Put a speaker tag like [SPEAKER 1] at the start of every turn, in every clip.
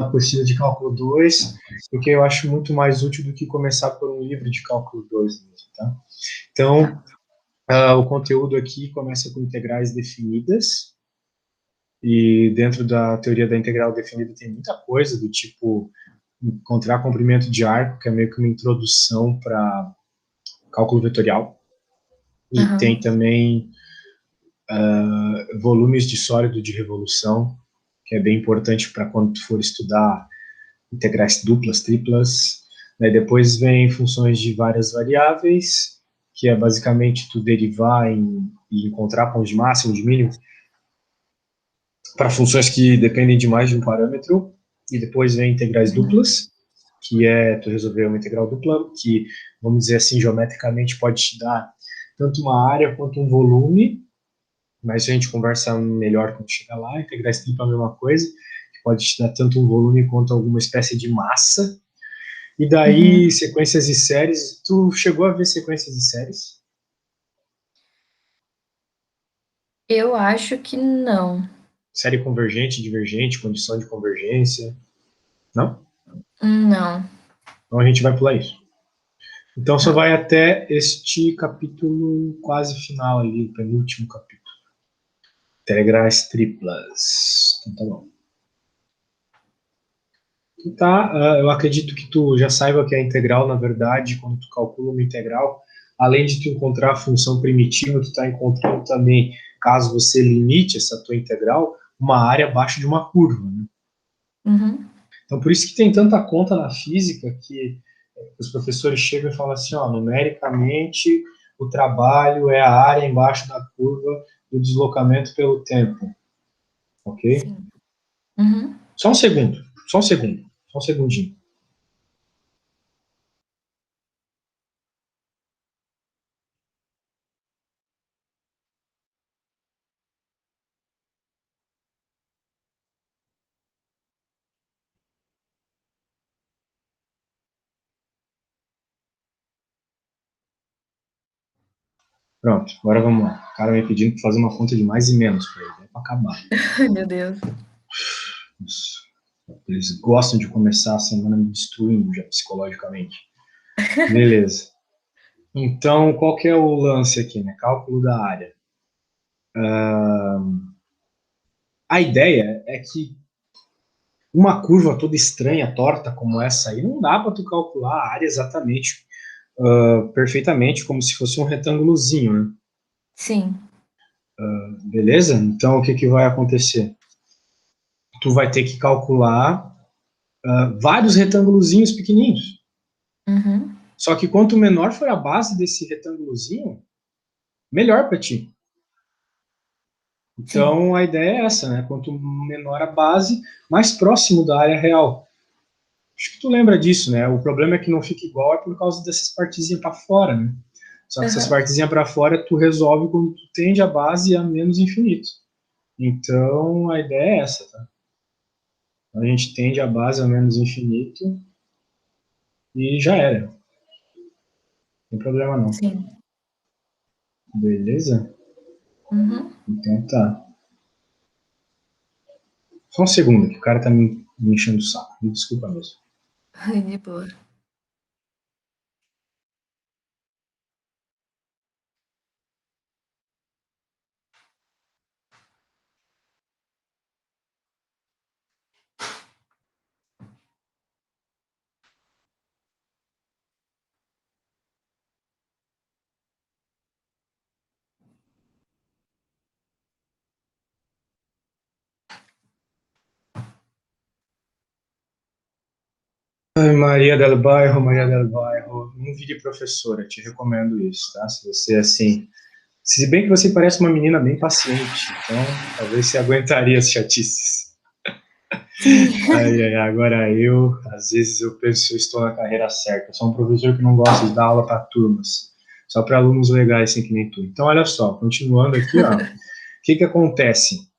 [SPEAKER 1] apostila de cálculo 2, porque eu acho muito mais útil do que começar por um livro de cálculo 2 mesmo, tá?
[SPEAKER 2] Tá.
[SPEAKER 1] Então, o conteúdo aqui começa com integrais definidas, e dentro da teoria da integral definida tem muita coisa, do tipo encontrar comprimento de arco, que é meio que uma introdução para cálculo vetorial, e tem
[SPEAKER 2] Aham.
[SPEAKER 1] também volumes de sólido de revolução, que é bem importante para quando tu for estudar integrais duplas, triplas. Né? Depois vem funções de várias variáveis, que é basicamente tu derivar e encontrar pontos de máximo, de mínimo, para funções que dependem de mais de um parâmetro. E depois vem integrais
[SPEAKER 2] Uhum.
[SPEAKER 1] duplas, que é tu resolver uma integral dupla, que, vamos dizer assim, geometricamente pode te dar tanto uma área quanto um volume, mas a gente conversa melhor quando chegar lá. Integrais tripla é a mesma coisa, que pode te dar tanto um volume quanto alguma espécie de massa. E daí,
[SPEAKER 2] Uhum.
[SPEAKER 1] sequências e séries. Tu chegou a ver sequências e séries?
[SPEAKER 2] Eu acho que não.
[SPEAKER 1] Série convergente, divergente, condição de convergência? Não?
[SPEAKER 2] Não.
[SPEAKER 1] Então a gente vai pular isso. Então só
[SPEAKER 2] Tá.
[SPEAKER 1] vai até este capítulo quase final ali, o penúltimo capítulo. Integrais triplas. Então tá bom. Tá, eu acredito que tu já saiba que a integral, na verdade, quando tu calcula uma integral, além de tu encontrar a função primitiva, tu está encontrando também, caso você limite essa tua integral, uma área abaixo de uma curva, né?
[SPEAKER 2] Uhum.
[SPEAKER 1] Então, por isso que tem tanta conta na física que os professores chegam e falam assim, ó, numericamente, o trabalho é a área embaixo da curva do deslocamento pelo tempo, ok?
[SPEAKER 2] Sim. Uhum.
[SPEAKER 1] Só um segundo, só um segundo, só um segundinho. Pronto, agora vamos lá. O cara me pedindo para fazer uma conta de mais e menos para ele, é para acabar.
[SPEAKER 2] Ai, meu Deus.
[SPEAKER 1] Eles gostam de começar a semana me destruindo já psicologicamente. Beleza. Então, qual que é o lance aqui, né? Cálculo da área. A ideia é que uma curva toda estranha, torta como essa aí, não dá para tu calcular a área exatamente, perfeitamente, como se fosse um retângulozinho, né?
[SPEAKER 2] Sim.
[SPEAKER 1] Beleza? Então, o que que vai acontecer? Tu vai ter que calcular vários retângulozinhos pequenininhos.
[SPEAKER 2] Uhum.
[SPEAKER 1] Só que quanto menor for a base desse retângulozinho, melhor para ti.
[SPEAKER 2] Sim.
[SPEAKER 1] Então, a ideia é essa, né? Quanto menor a base, mais próximo da área real. Acho que tu lembra disso, né? O problema é que não fica igual é por causa dessas partezinhas para fora, né? Só que essas
[SPEAKER 2] Aham.
[SPEAKER 1] partezinhas para fora tu resolve quando tu tende a base a menos infinito. Então, a ideia é essa, tá? A gente tende a base a menos infinito e já era. Não tem problema não.
[SPEAKER 2] Sim.
[SPEAKER 1] Beleza?
[SPEAKER 2] Uhum.
[SPEAKER 1] Então tá. Só um segundo, que o cara tá me enchendo o saco. Me desculpa mesmo.
[SPEAKER 2] Ai, de boa.
[SPEAKER 1] Ai, Maria del Bairro, Maria del Bairro. Não vire professora, te recomendo isso, tá? Se você, assim. Se bem que você parece uma menina bem paciente, então talvez você aguentaria as chatices.
[SPEAKER 2] Sim.
[SPEAKER 1] Ai, ai, agora eu, às vezes eu penso que eu estou na carreira certa. Eu sou um professor que não gosta de dar aula para turmas, só para alunos legais, assim que nem tu. Então, olha só, continuando aqui, ó, o que que acontece?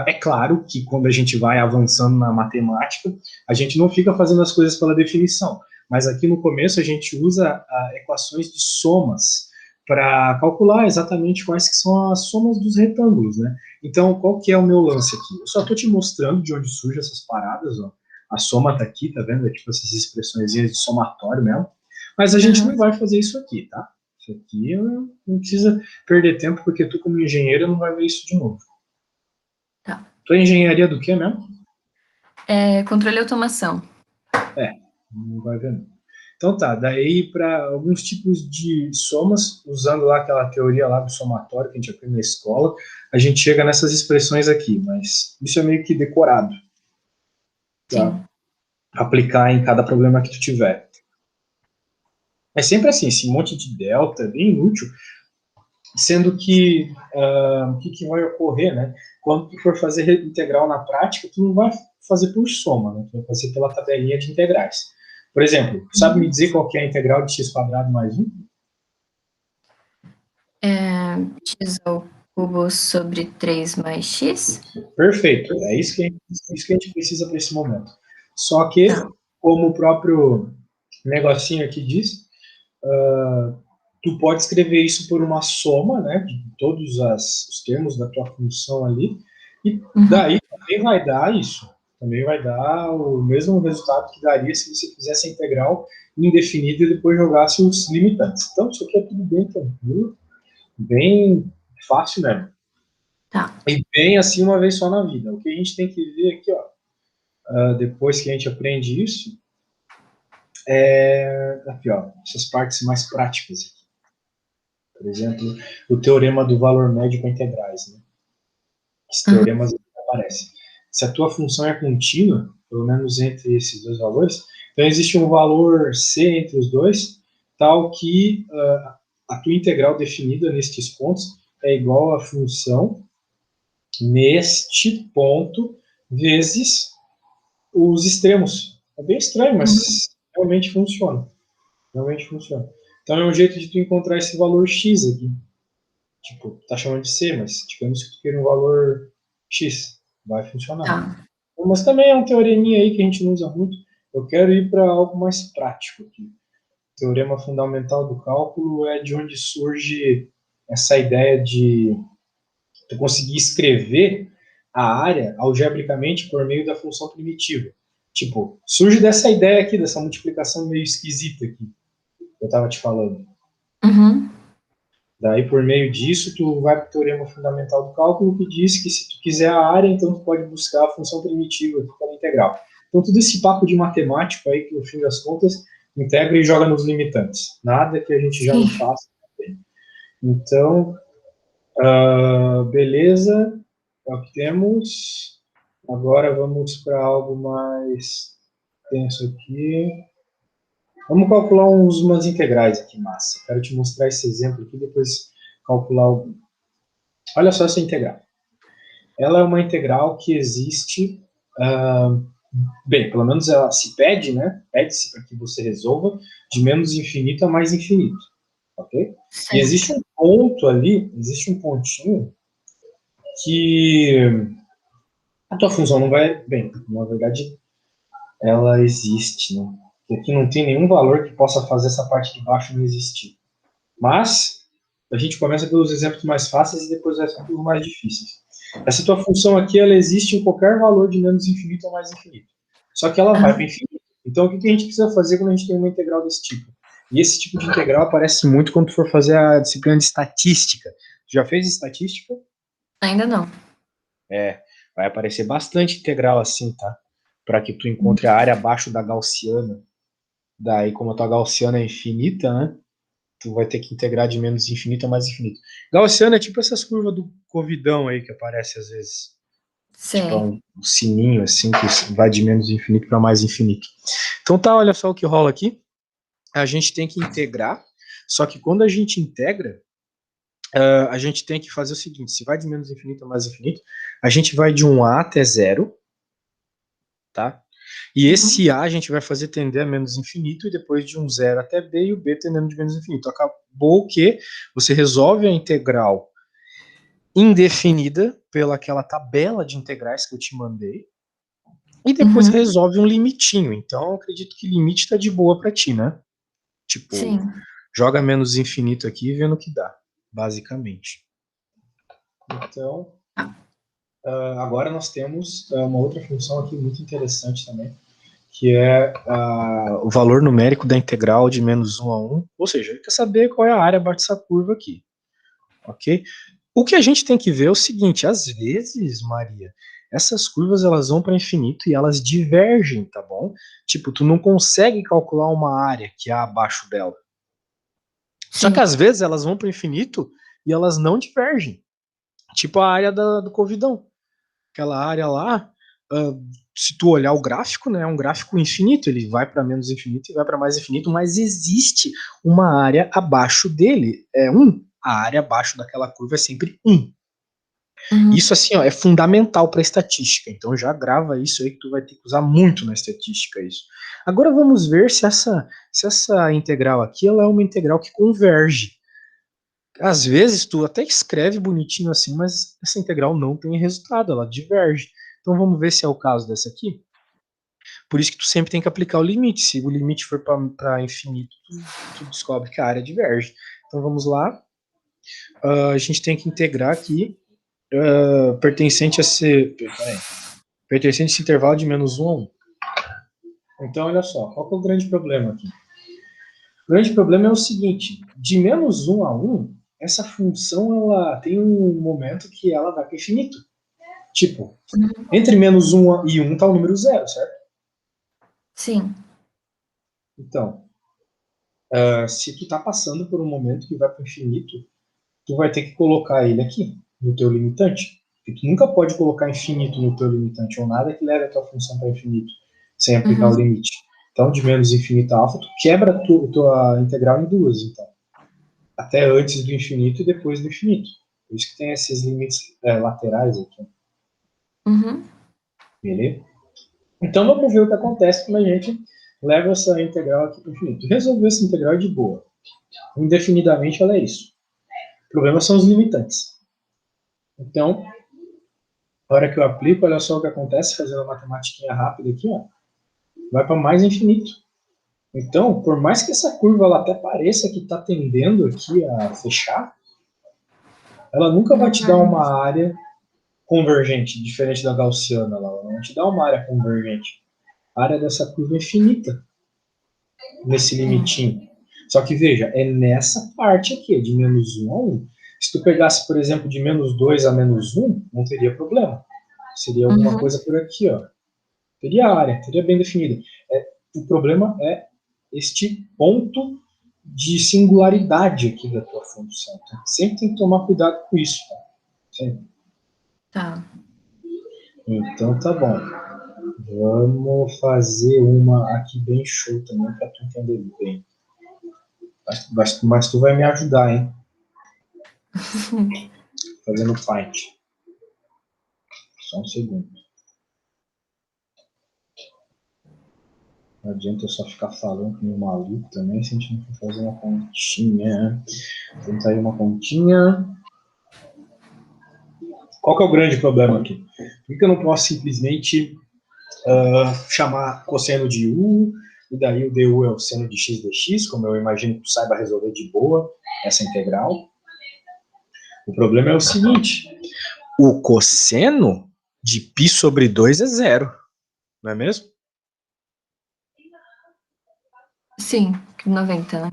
[SPEAKER 1] É claro que quando a gente vai avançando na matemática, a gente não fica fazendo as coisas pela definição, mas aqui no começo a gente usa equações de somas para calcular exatamente quais que são as somas dos retângulos, né? Então, qual que é o meu lance aqui? Eu só estou te mostrando de onde surgem essas paradas, ó, A soma tá aqui, tá vendo? É tipo essas expressões de somatório mesmo. Mas a gente não vai fazer isso aqui, tá? Isso aqui não precisa perder tempo, porque tu, como engenheiro, não vai ver isso de novo.
[SPEAKER 2] Tá.
[SPEAKER 1] Tu é engenharia do quê mesmo?
[SPEAKER 2] Controle e automação.
[SPEAKER 1] Não vai ver não. Então tá, daí para alguns tipos de somas, usando lá aquela teoria lá do somatório que a gente aprende na escola, a gente chega nessas expressões aqui, mas isso é meio que decorado, tá?
[SPEAKER 2] Sim.
[SPEAKER 1] Aplicar em cada problema que tu tiver. É sempre assim, esse monte de delta é bem inútil, sendo que o que vai ocorrer, né? Quando tu for fazer integral na prática, tu não vai fazer por soma, né? Tu vai fazer pela tabelinha de integrais. Por exemplo, sabe me dizer qual que é a integral de x quadrado mais 1?
[SPEAKER 2] X ao cubo sobre 3 mais x?
[SPEAKER 1] Perfeito, é isso que a gente precisa para esse momento. Só que,
[SPEAKER 2] Tá.
[SPEAKER 1] como o próprio negocinho aqui diz, tu pode escrever isso por uma soma, né, de todos os termos da tua função ali, e daí também vai dar isso. Também vai dar o mesmo resultado que daria se você fizesse a integral indefinida e depois jogasse os limitantes. Então, isso aqui é tudo bem tranquilo, bem fácil mesmo.
[SPEAKER 2] Tá.
[SPEAKER 1] E bem assim uma vez só na vida. O que a gente tem que ver aqui, ó, depois que a gente aprende isso, aqui, ó, essas partes mais práticas aqui. Por exemplo, o teorema do valor médio com integrais, né? Esse teorema às vezes aparece. Se a tua função é contínua, pelo menos entre esses dois valores, então existe um valor C entre os dois, tal que a tua integral definida nestes pontos é igual à função neste ponto vezes os extremos. É bem estranho, mas realmente funciona. Realmente funciona. Então é um jeito de tu encontrar esse valor x aqui. Tipo, tá chamando de c, mas digamos que tu queira um valor x. Vai funcionar.
[SPEAKER 2] Tá.
[SPEAKER 1] Mas também é uma teoreminha aí que a gente não usa muito. Eu quero ir para algo mais prático aqui. O teorema fundamental do cálculo é de onde surge essa ideia de tu conseguir escrever a área algebricamente por meio da função primitiva. Tipo, surge dessa ideia aqui, dessa multiplicação meio esquisita aqui, que eu estava te falando.
[SPEAKER 2] Uhum.
[SPEAKER 1] Daí, por meio disso, tu vai para o teorema fundamental do cálculo, que diz que se tu quiser a área, então tu pode buscar a função primitiva aqui pela integral. Então, tudo esse papo de matemático aí, que no fim das contas, integra e joga nos limitantes. Nada que a gente já não
[SPEAKER 2] Sim.
[SPEAKER 1] faça. Então, beleza, é o que temos. Agora vamos para algo mais tenso aqui. Vamos calcular umas integrais aqui, massa. Quero te mostrar esse exemplo aqui, depois calcular algum. Olha só essa integral. Ela é uma integral que existe, bem, pelo menos ela se pede, né? Pede-se para que você resolva de menos infinito a mais infinito, ok? E existe
[SPEAKER 2] Certo.
[SPEAKER 1] um ponto ali, existe um pontinho que a tua função não vai, bem, na verdade, ela existe, né? Porque aqui não tem nenhum valor que possa fazer essa parte de baixo não existir. Mas a gente começa pelos exemplos mais fáceis e depois vai pelos mais difíceis. Essa tua função aqui, ela existe em qualquer valor de menos infinito ou mais infinito. Só que ela vai para infinito. Então, o que a gente precisa fazer quando a gente tem uma integral desse tipo? E esse tipo de integral aparece muito quando tu for fazer a disciplina de estatística. Tu já fez estatística?
[SPEAKER 2] Ainda não.
[SPEAKER 1] Vai aparecer bastante integral assim, tá? Para que tu encontre a área abaixo da gaussiana. Daí, como a tua gaussiana é infinita, né? Tu vai ter que integrar de menos infinito a mais infinito. Gaussiana é tipo essas curvas do Covidão aí que aparece às vezes. Tipo, é
[SPEAKER 2] Sei.
[SPEAKER 1] um sininho assim que vai de menos infinito para mais infinito. Então tá, olha só o que rola aqui. A gente tem que integrar, só que quando a gente integra, a gente tem que fazer o seguinte: se vai de menos infinito a mais infinito, a gente vai de um A até zero, tá? E esse A a gente vai fazer tender a menos infinito, e depois de um zero até B, e o B tendendo de menos infinito. Acabou que você resolve a integral indefinida pelaquela tabela de integrais que eu te mandei, e depois
[SPEAKER 2] Uhum.
[SPEAKER 1] resolve um limitinho. Então, eu acredito que limite tá de boa para ti, né? Tipo,
[SPEAKER 2] Sim.
[SPEAKER 1] joga menos infinito aqui e vendo o que dá, basicamente. Então, agora nós temos uma outra função aqui muito interessante também, que é o valor numérico da integral de menos 1 a 1, ou seja, ele quer saber qual é a área abaixo dessa curva aqui, ok? O que a gente tem que ver é o seguinte, às vezes, Maria, essas curvas elas vão para infinito e elas divergem, tá bom? Tipo, tu não consegue calcular uma área que é abaixo dela. Só que
[SPEAKER 2] Sim.
[SPEAKER 1] às vezes elas vão para o infinito e elas não divergem. Tipo a área do Covidão. Aquela área lá, se tu olhar o gráfico, né, é um gráfico infinito, ele vai para menos infinito e vai para mais infinito, mas existe uma área abaixo dele, é 1. A área abaixo daquela curva é sempre 1.
[SPEAKER 2] Uhum.
[SPEAKER 1] Isso assim, ó, é fundamental para estatística, então já grava isso aí que tu vai ter que usar muito na estatística isso. Agora vamos ver se essa integral aqui ela é uma integral que converge. Às vezes tu até escreve bonitinho assim, mas essa integral não tem resultado, ela diverge. Então vamos ver se é o caso dessa aqui. Por isso que tu sempre tem que aplicar o limite. Se o limite for para infinito, tu descobre que a área diverge. Então vamos lá. A gente tem que integrar aqui pertencente a esse intervalo de menos 1 a 1. Então olha só, qual que é o grande problema aqui? O grande problema é o seguinte, de menos 1 a 1, essa função ela tem um momento que ela vai para infinito. Tipo, entre menos 1 e 1 está o número 0, certo?
[SPEAKER 2] Sim.
[SPEAKER 1] Então, se tu está passando por um momento que vai para o infinito, tu vai ter que colocar ele aqui, no teu limitante. Porque tu nunca pode colocar infinito no teu limitante, ou nada que leve a tua função para infinito, sem aplicar o
[SPEAKER 2] Uhum.
[SPEAKER 1] limite. Então, de menos infinito a alfa, tu quebra a tua integral em duas, então. Até antes do infinito e depois do infinito. Por isso que tem esses limites laterais aqui.
[SPEAKER 2] Uhum.
[SPEAKER 1] Beleza? Então vamos ver o que acontece quando a gente leva essa integral aqui para o infinito. Resolver essa integral é de boa. Indefinidamente ela é isso. O problema são os limitantes. Então, na hora que eu aplico, olha só o que acontece, fazendo a matemática rápida aqui, ó, vai para mais infinito. Então, por mais que essa curva ela até pareça que está tendendo aqui a fechar, ela nunca vai
[SPEAKER 2] Não
[SPEAKER 1] te dar
[SPEAKER 2] vai.
[SPEAKER 1] uma área convergente, diferente da gaussiana. Ela não te dá uma área convergente. A área dessa curva é infinita, nesse limitinho. Só que veja, é nessa parte aqui, de menos 1 a 1. Se tu pegasse, por exemplo, de menos 2 a menos 1, não teria problema. Seria alguma
[SPEAKER 2] Uhum.
[SPEAKER 1] coisa por aqui, ó. Teria área, teria bem definida. O problema é este ponto de singularidade aqui da tua função. Então, sempre tem que tomar cuidado com isso. Tá? Sempre.
[SPEAKER 2] Tá.
[SPEAKER 1] Então tá bom. Vamos fazer uma aqui bem show também para tu entender bem. Mas tu vai me ajudar, hein? Fazendo Paint. Só um segundo. Não adianta eu só ficar falando com o maluco também, se a gente não for fazer uma continha. Tentar aí uma continha. Qual que é o grande problema aqui? Por que eu não posso simplesmente chamar cosseno de U, e daí o du é o seno de x dx, como eu imagino que tu saiba resolver de boa essa integral? O problema é o seguinte, o cosseno de π sobre 2 é zero, não é mesmo?
[SPEAKER 2] Sim, 90, né?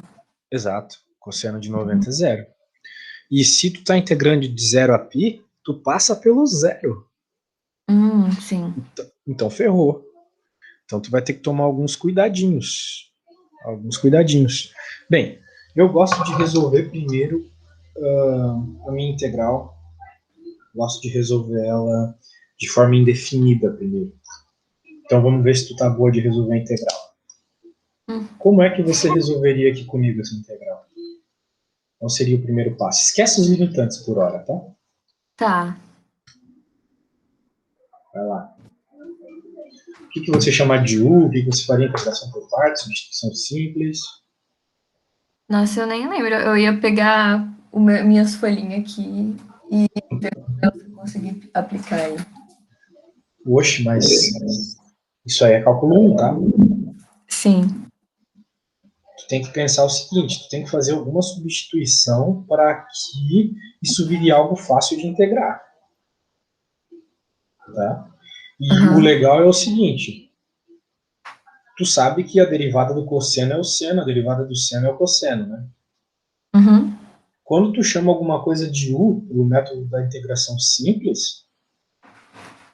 [SPEAKER 1] Exato, cosseno de 90 é zero. E se tu está integrando de 0 a π, tu passa pelo zero.
[SPEAKER 2] Sim.
[SPEAKER 1] Então ferrou. Então tu vai ter que tomar alguns cuidadinhos. Alguns cuidadinhos. Bem, eu gosto de resolver primeiro a minha integral. Gosto de resolver ela de forma indefinida primeiro. Então vamos ver se tu tá boa de resolver a integral. Como é que você resolveria aqui comigo essa integral? Qual seria o primeiro passo? Esquece os limitantes por hora, tá?
[SPEAKER 2] Tá.
[SPEAKER 1] Vai lá. O que você chama de U? O que você faria integração por partes? Substituição simples?
[SPEAKER 2] Nossa, eu nem lembro. Eu ia pegar minhas folhinhas aqui e ver se eu conseguir aplicar aí.
[SPEAKER 1] Oxe, mas isso aí é cálculo 1, tá?
[SPEAKER 2] Sim.
[SPEAKER 1] Tu tem que pensar o seguinte, tu tem que fazer alguma substituição para que isso vire algo fácil de integrar. Tá? E o
[SPEAKER 2] Aham.
[SPEAKER 1] legal é o seguinte, tu sabe que a derivada do cosseno é o seno, a derivada do seno é o cosseno, né?
[SPEAKER 2] Uhum.
[SPEAKER 1] Quando tu chama alguma coisa de u, pelo método da integração simples,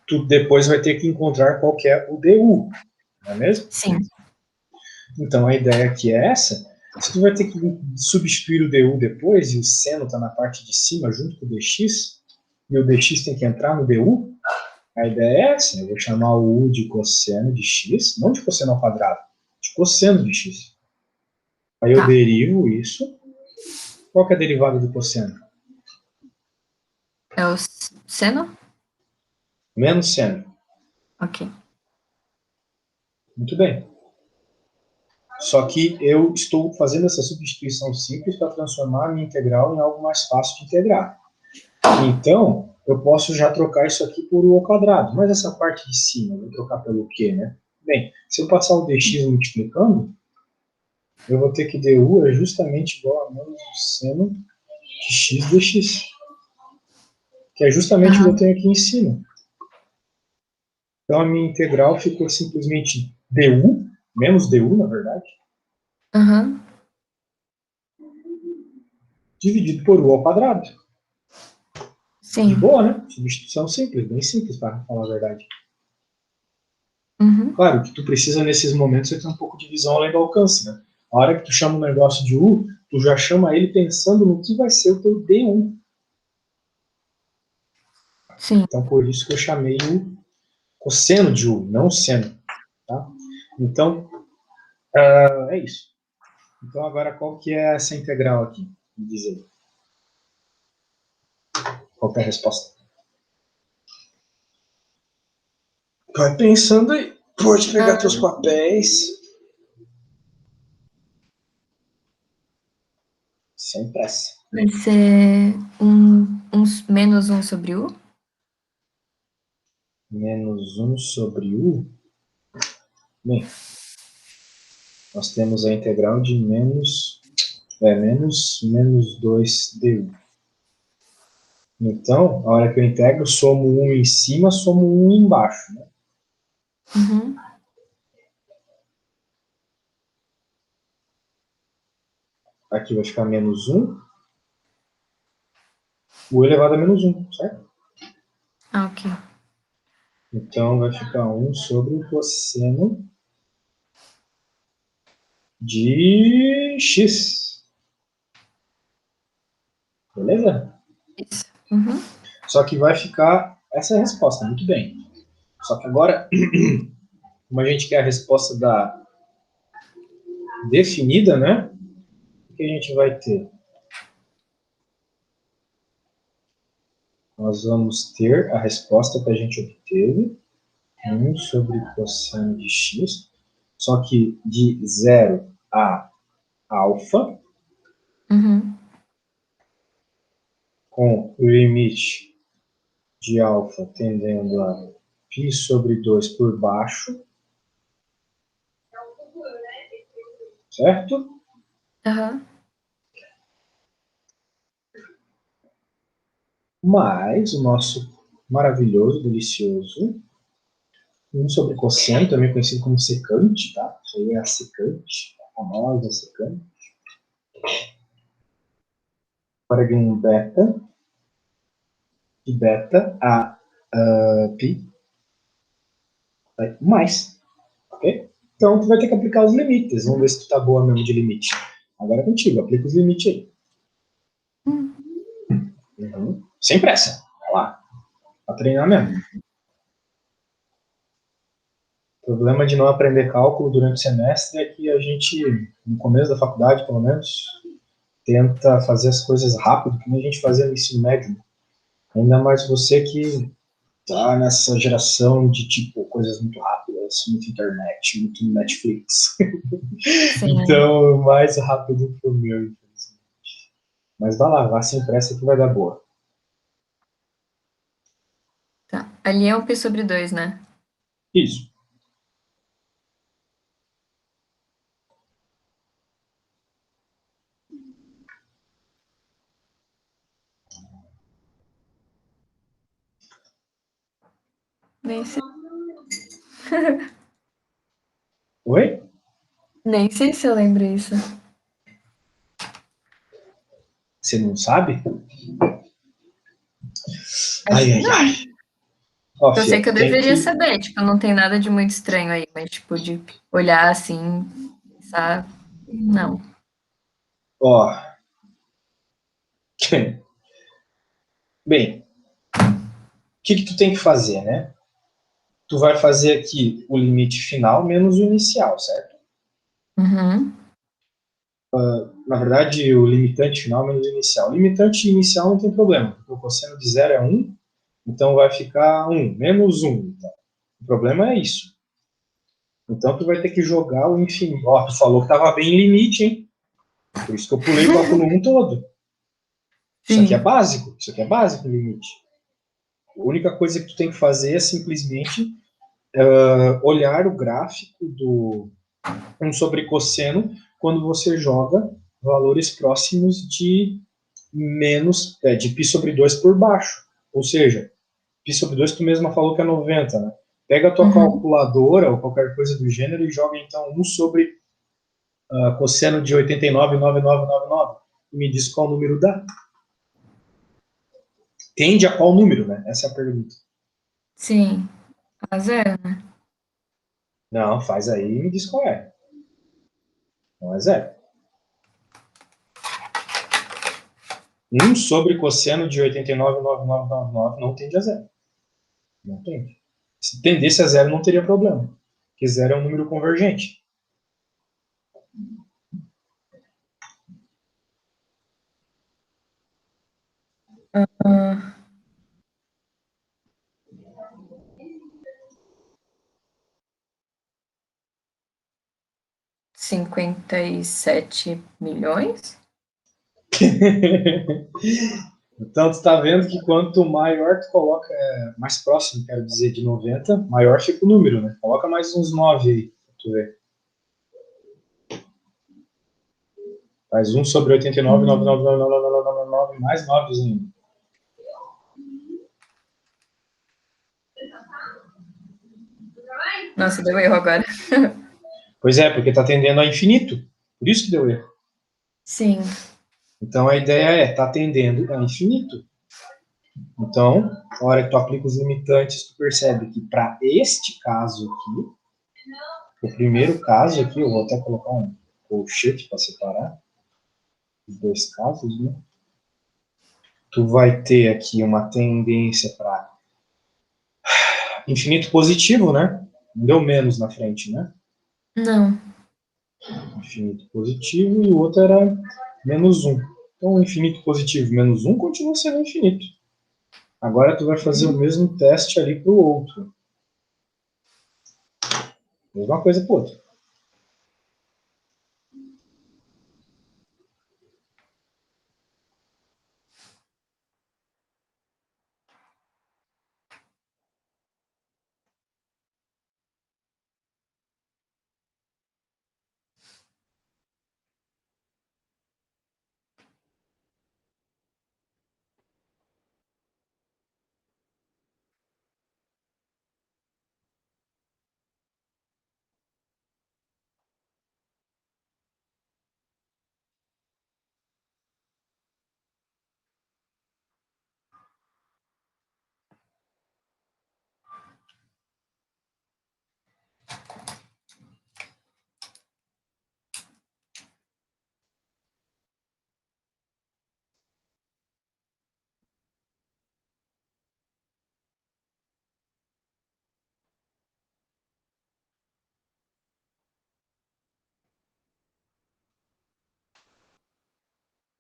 [SPEAKER 1] tu depois vai ter que encontrar qual que é o du, não é mesmo?
[SPEAKER 2] Sim.
[SPEAKER 1] Então a ideia aqui é essa. Se tu vai ter que substituir o du depois, e o seno está na parte de cima junto com o dx, e o dx tem que entrar no du, a ideia é essa. Eu vou chamar o u de cosseno de x, não de cosseno ao quadrado, de cosseno de x. Aí eu
[SPEAKER 2] Tá.
[SPEAKER 1] derivo isso. Qual que é a derivada do cosseno?
[SPEAKER 2] É o seno?
[SPEAKER 1] Menos seno.
[SPEAKER 2] Ok.
[SPEAKER 1] Muito bem. Só que eu estou fazendo essa substituição simples para transformar a minha integral em algo mais fácil de integrar. Então, eu posso já trocar isso aqui por u ao quadrado. Mas essa parte de cima, eu vou trocar pelo quê, né? Bem, se eu passar o dx multiplicando, eu vou ter que du é justamente igual a menos o seno de x dx, que é justamente o que eu
[SPEAKER 2] Aham.
[SPEAKER 1] tenho aqui em cima. Então, a minha integral ficou simplesmente du, menos du, na verdade,
[SPEAKER 2] Aham.
[SPEAKER 1] dividido por u ao quadrado. De
[SPEAKER 2] Sim.
[SPEAKER 1] boa, né? Substituição simples, bem simples, para falar a verdade.
[SPEAKER 2] Uhum.
[SPEAKER 1] Claro que tu precisa, nesses momentos, você ter um pouco de visão além do alcance, né? A hora que tu chama um negócio de U, tu já chama ele pensando no que vai ser o teu D1.
[SPEAKER 2] Sim.
[SPEAKER 1] Então, por isso que eu chamei o cosseno de U, não o seno. Tá? Então, é isso. Então, agora, qual que é essa integral aqui? Me diz aí. Qual que é a resposta? Vai pensando aí. Pode pegar
[SPEAKER 2] Ah,
[SPEAKER 1] teus papéis. Sem pressa.
[SPEAKER 2] vai ser menos um sobre u?
[SPEAKER 1] Menos 1 sobre U. Bem, nós temos a integral de menos 2 du. Então, a hora que eu integro, somo 1 em cima, somo 1 embaixo. Né?
[SPEAKER 2] Uhum.
[SPEAKER 1] Aqui vai ficar menos 1, u elevado a menos 1, certo?
[SPEAKER 2] Ah, ok.
[SPEAKER 1] Então, vai ficar 1 sobre o cosseno de x. Beleza?
[SPEAKER 2] Isso. Uhum.
[SPEAKER 1] Só que vai ficar essa é a resposta, muito bem. Só que agora, como a gente quer a resposta da definida, né? O que a gente vai ter? Nós vamos ter a resposta que a gente obteve, 1 sobre cosseno de x, só que de 0 a alfa,
[SPEAKER 2] Uhum.
[SPEAKER 1] com o limite de alfa tendendo a π sobre 2 por baixo, certo?
[SPEAKER 2] Aham.
[SPEAKER 1] Mais o nosso maravilhoso, delicioso, 1 sobre cosseno, também conhecido como secante, tá? Isso aí é a secante, a famosa secante. Para um beta, de beta a π, mais, ok? Então, tu vai ter que aplicar os limites. Vamos ver se tu tá boa mesmo de limite. Agora é contigo, aplica os limites aí.
[SPEAKER 2] Hum.
[SPEAKER 1] Uhum. Sem pressa. Vai lá. Pra treinar mesmo. O problema de não aprender cálculo durante o semestre é que a gente, no começo da faculdade, pelo menos, tenta fazer as coisas rápido, que nem a gente fazia no ensino médio. Ainda mais você que tá nessa geração de, tipo, coisas muito rápidas, muito internet, muito Netflix.
[SPEAKER 2] Sim.
[SPEAKER 1] Então, mais rápido que o meu, infelizmente. Mas vai lá, vá sem pressa que vai dar boa.
[SPEAKER 2] Tá. Ali é um π sobre 2, né?
[SPEAKER 1] Isso.
[SPEAKER 2] Nem sei.
[SPEAKER 1] Oi?
[SPEAKER 2] Nem sei se eu lembro isso.
[SPEAKER 1] Você não sabe?
[SPEAKER 2] Acho
[SPEAKER 1] Ai,
[SPEAKER 2] que
[SPEAKER 1] ai,
[SPEAKER 2] não.
[SPEAKER 1] ai. Ó,
[SPEAKER 2] Eu sei
[SPEAKER 1] Fia,
[SPEAKER 2] que eu
[SPEAKER 1] tem
[SPEAKER 2] deveria
[SPEAKER 1] que...
[SPEAKER 2] saber, tipo, não tem nada de muito estranho aí, mas, tipo, de olhar assim, pensar, não.
[SPEAKER 1] Ó, bem, o que tu tem que fazer, né? Tu vai fazer aqui o limite final menos o inicial, certo?
[SPEAKER 2] Uhum.
[SPEAKER 1] Na verdade, o limitante final menos o inicial. O limitante inicial não tem problema, porque o cosseno de zero é 1, então vai ficar 1, menos 1. Então. O problema é isso. Então, tu vai ter que jogar o infinito. Ó, tu falou que tava bem limite, hein? Por isso que eu pulei o cálculo 1 todo. Isso aqui é
[SPEAKER 2] Sim.
[SPEAKER 1] básico. Isso aqui é básico, o limite. A única coisa que tu tem que fazer é simplesmente olhar o gráfico do 1 sobre cosseno quando você joga valores próximos de de π sobre 2 por baixo. Ou seja, π sobre 2 tu mesma falou que é 90, né? Pega a tua
[SPEAKER 2] Uhum.
[SPEAKER 1] calculadora ou qualquer coisa do gênero e joga então 1 sobre cosseno de 89,9999 e me diz qual número dá. Tende a qual número, né? Essa é a pergunta.
[SPEAKER 2] Sim. A zero, né?
[SPEAKER 1] Não, faz aí e me diz qual é. Não é zero. 1 sobre cosseno de 89,9999 não tende a zero. Não tende. Se tendesse a zero, não teria problema. Porque zero é um número convergente.
[SPEAKER 2] Ah, 57 milhões?
[SPEAKER 1] Então, tu está vendo que quanto maior tu coloca, mais próximo, quero dizer, de 90, maior fica o número, né? Coloca mais uns 9 aí, pra tu ver. Faz 1 sobre 89, 99999, mais 9 ainda.
[SPEAKER 2] Nossa, deu erro agora.
[SPEAKER 1] Pois é, porque está tendendo a infinito. Por isso que deu erro.
[SPEAKER 2] Sim.
[SPEAKER 1] Então, a ideia é, está tendendo a infinito. Então, na hora que tu aplica os limitantes, tu percebe que para este caso aqui, o primeiro caso aqui, eu vou até colocar um colchete para separar os dois casos, né? Tu vai ter aqui uma tendência para infinito positivo, né? Não deu menos na frente, né?
[SPEAKER 2] Não.
[SPEAKER 1] Infinito positivo e o outro era menos um. Então, infinito positivo menos um continua sendo infinito. Agora tu vai fazer o mesmo teste ali para o outro. Mesma coisa para o outro.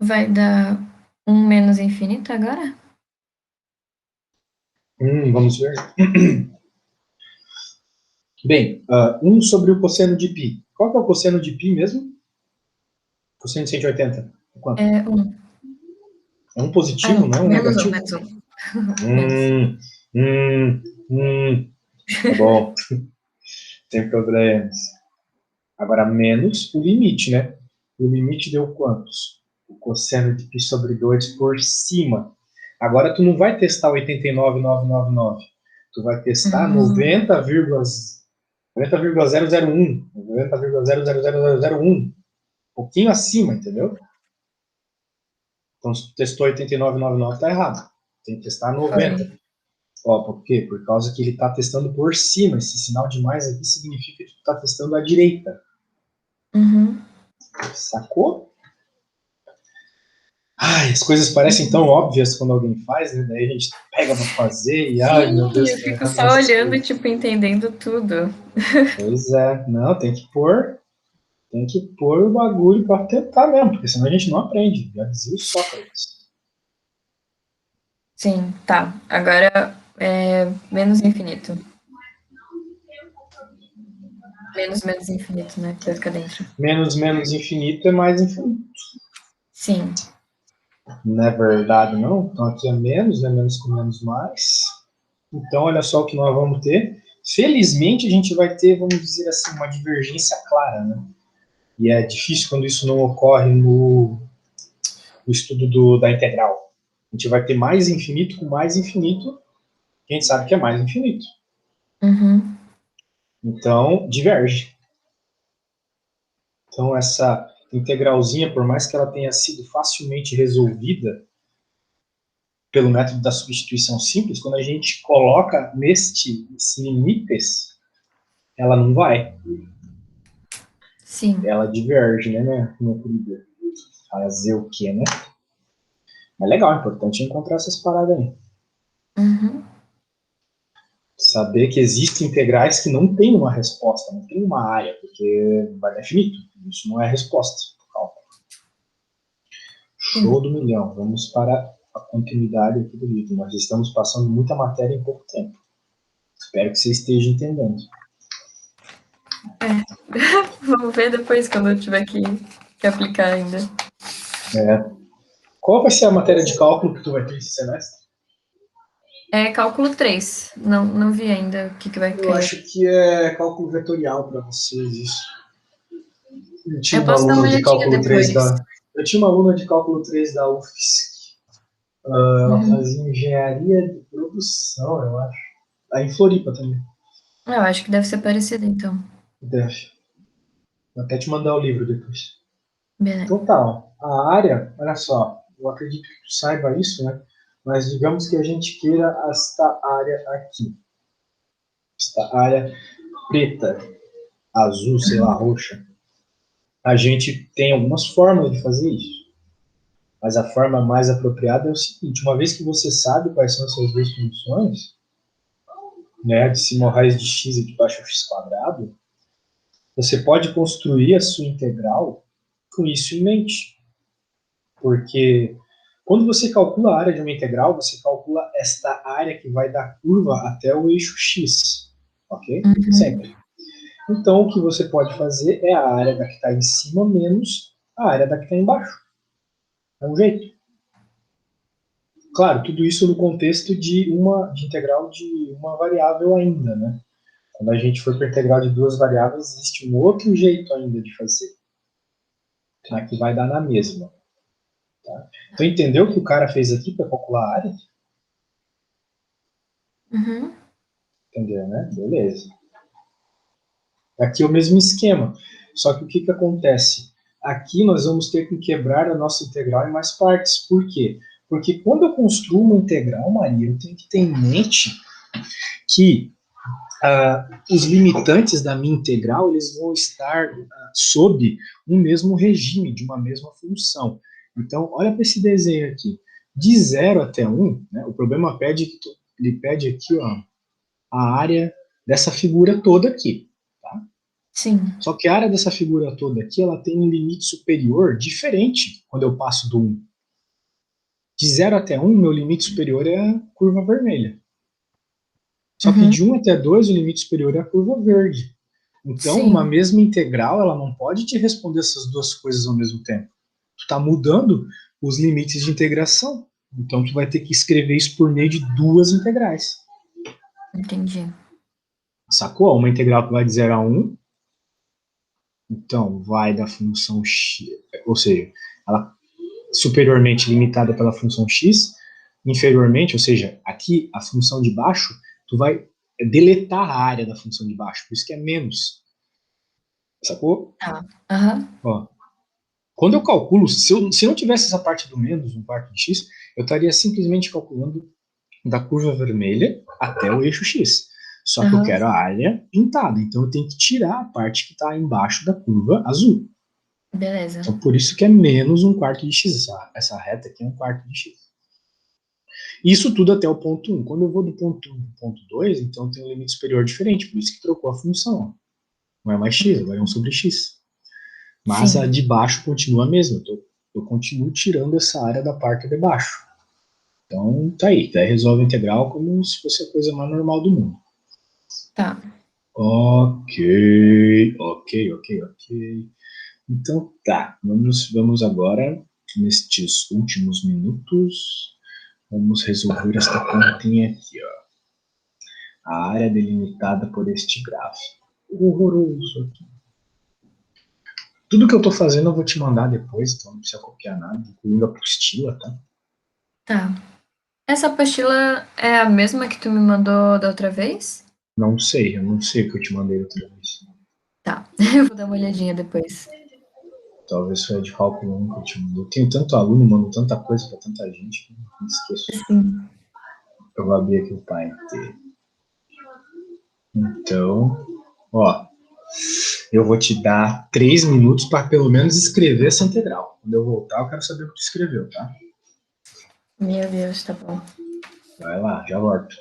[SPEAKER 2] Vai dar um menos infinito agora?
[SPEAKER 1] Vamos ver. Bem, 1 sobre o cosseno de π. Qual que é o cosseno de π mesmo? Cosseno de 180. Quanto?
[SPEAKER 2] É um.
[SPEAKER 1] É um
[SPEAKER 2] Ah,
[SPEAKER 1] positivo,
[SPEAKER 2] não.
[SPEAKER 1] não é um
[SPEAKER 2] Menos um,
[SPEAKER 1] negativo?
[SPEAKER 2] menos um. Menos.
[SPEAKER 1] Hum, hum, tá bom, sem problemas. Agora, menos o limite, né? O limite deu quantos? O cosseno de π sobre 2 por cima. Agora, tu não vai testar 89,999. Tu vai testar
[SPEAKER 2] Hum,
[SPEAKER 1] 90, 90,001, 90,00001, um pouquinho acima, entendeu? Então, se tu testou 89,99, tá errado. Tem que testar 90.
[SPEAKER 2] Foi.
[SPEAKER 1] Ó, por quê? Por causa que ele está testando por cima. Esse sinal de mais aqui significa que tu está testando à direita.
[SPEAKER 2] Uhum.
[SPEAKER 1] Sacou? Ai, as coisas parecem tão óbvias quando alguém faz, né? Daí a gente pega pra fazer e, ai, meu
[SPEAKER 2] Sim,
[SPEAKER 1] Deus,
[SPEAKER 2] eu
[SPEAKER 1] tá
[SPEAKER 2] fico
[SPEAKER 1] errando
[SPEAKER 2] só
[SPEAKER 1] nessas
[SPEAKER 2] olhando,
[SPEAKER 1] coisas.
[SPEAKER 2] tipo, entendendo tudo.
[SPEAKER 1] Pois é. Não, tem que pôr o bagulho pra tentar mesmo, porque senão a gente não aprende. Já dizia o Sócrates.
[SPEAKER 2] Sim, tá. Agora é menos infinito. Menos menos infinito, né? Que vai ficar dentro.
[SPEAKER 1] Menos menos infinito é mais infinito.
[SPEAKER 2] Sim.
[SPEAKER 1] Não é verdade, não? Então aqui é menos, né? Menos com menos mais. Então, olha só o que nós vamos ter. Felizmente, a gente vai ter, vamos dizer assim, uma divergência clara, né? E é difícil quando isso não ocorre no estudo da integral. A gente vai ter mais infinito com mais infinito, que a gente sabe que é mais infinito.
[SPEAKER 2] Uhum.
[SPEAKER 1] Então, diverge. Então, essa integralzinha, por mais que ela tenha sido facilmente resolvida pelo método da substituição simples, quando a gente coloca nestes limites, ela não vai.
[SPEAKER 2] Sim.
[SPEAKER 1] Ela diverge, né, minha querida? Fazer o quê, né? Mas legal, é importante encontrar essas paradas aí.
[SPEAKER 2] Uhum.
[SPEAKER 1] Saber que existem integrais que não tem uma resposta, não tem uma área, porque vai dar finito. Isso não é resposta. Show
[SPEAKER 2] Sim.
[SPEAKER 1] do milhão. Vamos para a continuidade aqui do livro. Nós estamos passando muita matéria em pouco tempo. Espero que você esteja entendendo.
[SPEAKER 2] Vamos ver depois quando eu tiver que aplicar ainda.
[SPEAKER 1] É. Qual vai ser a matéria de cálculo que tu vai ter esse semestre?
[SPEAKER 2] É cálculo 3. Não, não vi ainda o que vai
[SPEAKER 1] Eu
[SPEAKER 2] cair.
[SPEAKER 1] acho que é cálculo vetorial para vocês isso. Eu tinha
[SPEAKER 2] Eu
[SPEAKER 1] uma
[SPEAKER 2] posso dar uma
[SPEAKER 1] aluna de
[SPEAKER 2] olhadinha
[SPEAKER 1] cálculo 3
[SPEAKER 2] depois.
[SPEAKER 1] da. Eu tinha uma aluna de cálculo 3 da UFSC. Ela
[SPEAKER 2] Uhum.
[SPEAKER 1] fazia engenharia de produção, eu acho. Aí em Floripa também.
[SPEAKER 2] Eu acho que deve ser parecido, então.
[SPEAKER 1] Deve. Vou até te mandar o livro depois.
[SPEAKER 2] Beleza.
[SPEAKER 1] Total. A área, olha só, eu acredito que tu saiba isso, né? Mas digamos que a gente queira esta área aqui. Esta área preta, azul, sei lá, roxa. A gente tem algumas formas de fazer isso. Mas a forma mais apropriada é o seguinte: uma vez que você sabe quais são essas duas funções, né, de cima ao raiz de x e de baixo ao x quadrado, você pode construir a sua integral com isso em mente. Porque quando você calcula a área de uma integral, você calcula esta área que vai da curva até o eixo x. Ok?
[SPEAKER 2] Uhum.
[SPEAKER 1] Sempre. Então, o que você pode fazer é a área da que está em cima menos a área da que está embaixo. É um jeito. Claro, tudo isso no contexto de integral de uma variável ainda, né? Quando a gente for para integral de duas variáveis, existe um outro jeito ainda de fazer, tá? Que vai dar na mesma. Tá? Então, entendeu o que o cara fez aqui para calcular a área?
[SPEAKER 2] Uhum.
[SPEAKER 1] Entendeu, né? Beleza. Aqui é o mesmo esquema. Só que o que acontece? Aqui nós vamos ter que quebrar a nossa integral em mais partes. Por quê? Porque quando eu construo uma integral, Maria, eu tenho que ter em mente que os limitantes da minha integral eles vão estar sob um mesmo regime, de uma mesma função. Então, olha para esse desenho aqui. De 0 até 1, né, o problema pede que ele pede aqui ó, a área dessa figura toda aqui. Tá?
[SPEAKER 2] Sim.
[SPEAKER 1] Só que a área dessa figura toda aqui ela tem um limite superior diferente quando eu passo do 1. De 0 até 1, meu limite superior é a curva vermelha. Só que
[SPEAKER 2] Uhum.
[SPEAKER 1] de 1 até 2, o limite superior é a curva verde. Então, uma
[SPEAKER 2] Sim.
[SPEAKER 1] mesma integral, ela não pode te responder essas duas coisas ao mesmo tempo. Tu está mudando os limites de integração. Então, tu vai ter que escrever isso por meio de duas integrais.
[SPEAKER 2] Entendi.
[SPEAKER 1] Sacou? Uma integral que vai de 0 a 1, então vai da função x, ou seja, ela superiormente limitada pela função x, inferiormente, ou seja, aqui a função de baixo, tu vai deletar a área da função de baixo, por isso que é menos. Sacou?
[SPEAKER 2] Tá. Aham.
[SPEAKER 1] Ó, quando eu calculo, se não tivesse essa parte do menos, um quarto de x, eu estaria simplesmente calculando da curva vermelha até o eixo x. Só que eu
[SPEAKER 2] Aham.
[SPEAKER 1] quero a área pintada, então eu tenho que tirar a parte que está embaixo da curva azul.
[SPEAKER 2] Beleza.
[SPEAKER 1] Então por isso que é menos um quarto de x. Essa reta aqui é um quarto de x. Isso tudo até o ponto 1. Quando eu vou do ponto 1 para o ponto 2, então tem um limite superior diferente, por isso que trocou a função. Não é mais x, agora é 1 sobre x. Mas a
[SPEAKER 2] Sim.
[SPEAKER 1] de baixo continua a mesma. Eu continuo tirando essa área da parte de baixo. Então tá aí. Daí resolve a integral como se fosse a coisa mais normal do mundo.
[SPEAKER 2] Tá.
[SPEAKER 1] Ok. Então tá. Vamos agora, nestes últimos minutos, vamos resolver esta continha aqui, ó. A área delimitada por este gráfico. Horroroso aqui. Tudo que eu tô fazendo eu vou te mandar depois, então não precisa copiar nada, incluindo a apostila, tá?
[SPEAKER 2] Tá. Essa apostila é a mesma que tu me mandou da outra vez?
[SPEAKER 1] Eu não sei o que eu te mandei outra vez.
[SPEAKER 2] Tá. Eu vou dar uma olhadinha depois.
[SPEAKER 1] Talvez foi a de cálculo 1 que eu te mandei. Eu tenho tanto aluno, mando tanta coisa pra tanta gente que eu me esqueço.
[SPEAKER 2] Sim.
[SPEAKER 1] Eu vou abrir aqui o Painter. Então, ó, eu vou te dar 3 minutos para pelo menos escrever essa integral. Quando eu voltar, eu quero saber o que tu escreveu, tá?
[SPEAKER 2] Meu Deus, tá bom.
[SPEAKER 1] Vai lá, já volto.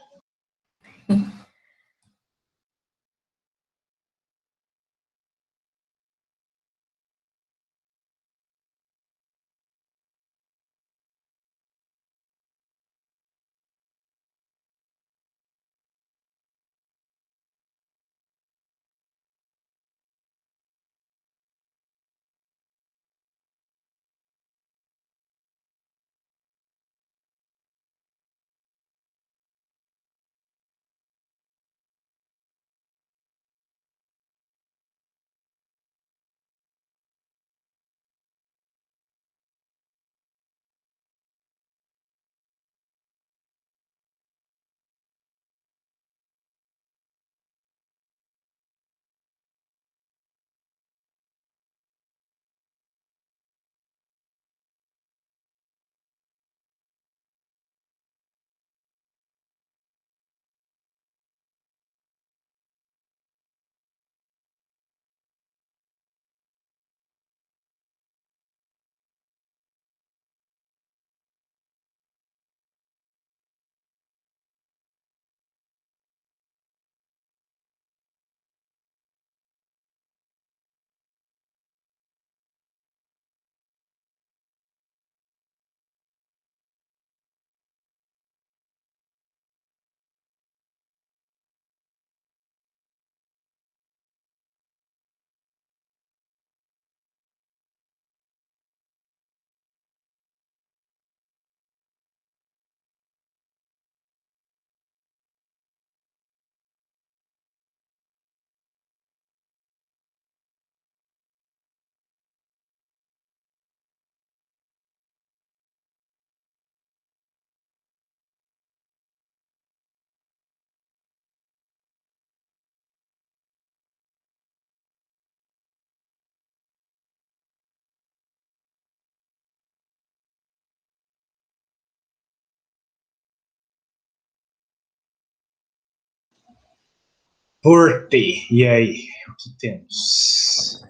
[SPEAKER 1] Porte. E aí, o que temos?